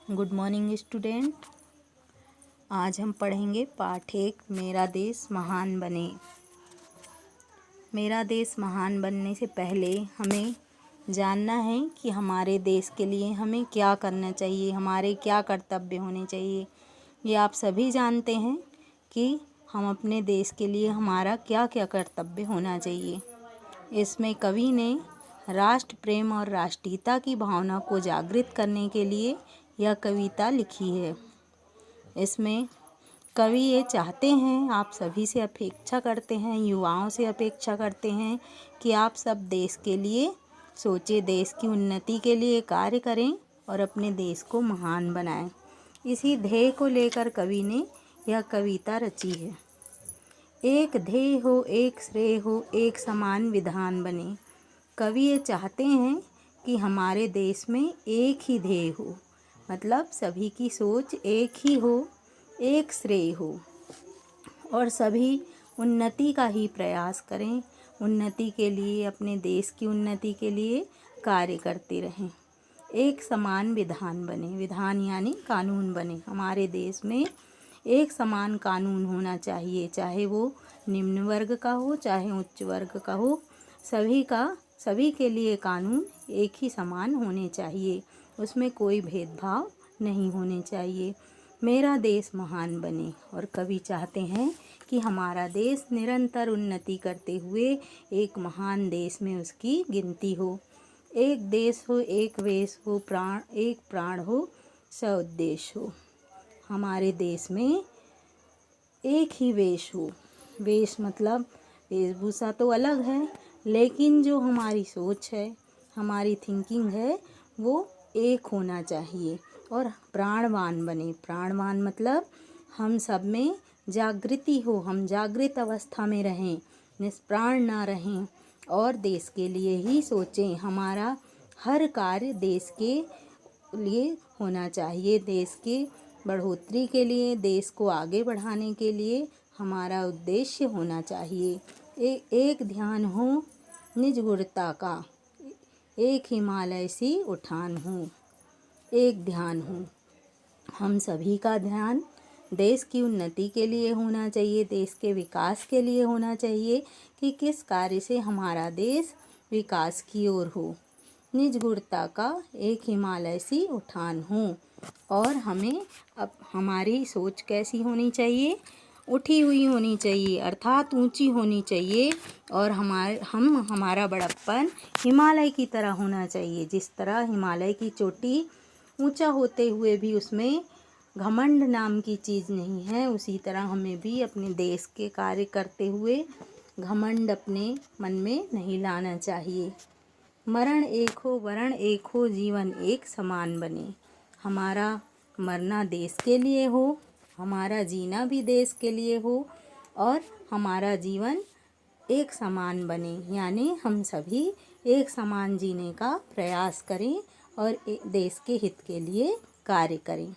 Good morning student. आज हम पढ़ेंगे पाठ 1 मेरा देश महान बने। मेरा देश महान बनने से पहले हमें जानना है कि हमारे देश के लिए हमें क्या करना चाहिए, हमारे क्या कर्तव्य होने चाहिए। ये आप सभी जानते हैं कि हम अपने देश के लिए हमारा क्या क्या कर्तव्य होना चाहिए। इसमें कवि ने राष्ट्र प्रेम और राष्ट्रीयता की भावना को जागृत करने के लिए यह कविता लिखी है। इसमें कवि ये चाहते हैं, आप सभी से अपेक्षा करते हैं, युवाओं से अपेक्षा करते हैं कि आप सब देश के लिए सोचें, देश की उन्नति के लिए कार्य करें और अपने देश को महान बनाएं। इसी ध्येय को लेकर कवि ने यह कविता रची है। एक ध्येय हो, एक श्रेय हो, एक समान विधान बने। कवि ये चाहते हैं कि हमारे देश में एक ही ध्येय हो, मतलब सभी की सोच एक ही हो, एक श्रेय हो और सभी उन्नति का ही प्रयास करें। उन्नति के लिए, अपने देश की उन्नति के लिए कार्य करते रहें। एक समान विधान बने, विधान यानी कानून बने। हमारे देश में एक समान कानून होना चाहिए, चाहे वो निम्न वर्ग का हो चाहे उच्च वर्ग का हो, सभी के लिए कानून एक ही समान होने चाहिए, उसमें कोई भेदभाव नहीं होने चाहिए। मेरा देश महान बने और कवि चाहते हैं कि हमारा देश निरंतर उन्नति करते हुए एक महान देश में उसकी गिनती हो। एक देश हो, एक वेश हो, एक प्राण हो, सउद्देश्य हो। हमारे देश में एक ही वेश हो। वेश मतलब वेशभूषा तो अलग है, लेकिन जो हमारी सोच है, हमारी थिंकिंग है, वो एक होना चाहिए और प्राणवान बने। प्राणवान मतलब हम सब में जागृति हो, हम जागृत अवस्था में रहें, निष्प्राण ना रहें और देश के लिए ही सोचें। हमारा हर कार्य देश के लिए होना चाहिए, देश के बढ़ोतरी के लिए, देश को आगे बढ़ाने के लिए हमारा उद्देश्य होना चाहिए। एक ध्यान हो निज गुरुता का, एक हिमालय सी उठान हो। एक ध्यान हो, हम सभी का ध्यान देश की उन्नति के लिए होना चाहिए, देश के विकास के लिए होना चाहिए कि किस कार्य से हमारा देश विकास की ओर हो। निज गुरुता का एक हिमालय सी उठान हो और हमें अब हमारी सोच कैसी होनी चाहिए, उठी हुई होनी चाहिए, अर्थात ऊंची होनी चाहिए और हमारा बड़प्पन हिमालय की तरह होना चाहिए। जिस तरह हिमालय की चोटी ऊंचा होते हुए भी उसमें घमंड नाम की चीज़ नहीं है, उसी तरह हमें भी अपने देश के कार्य करते हुए घमंड अपने मन में नहीं लाना चाहिए। मरण एक हो, वरण एक हो, जीवन एक समान बने। हमारा मरना देश के लिए हो, हमारा जीना भी देश के लिए हो और हमारा जीवन एक समान बने, यानी हम सभी एक समान जीने का प्रयास करें और देश के हित के लिए कार्य करें।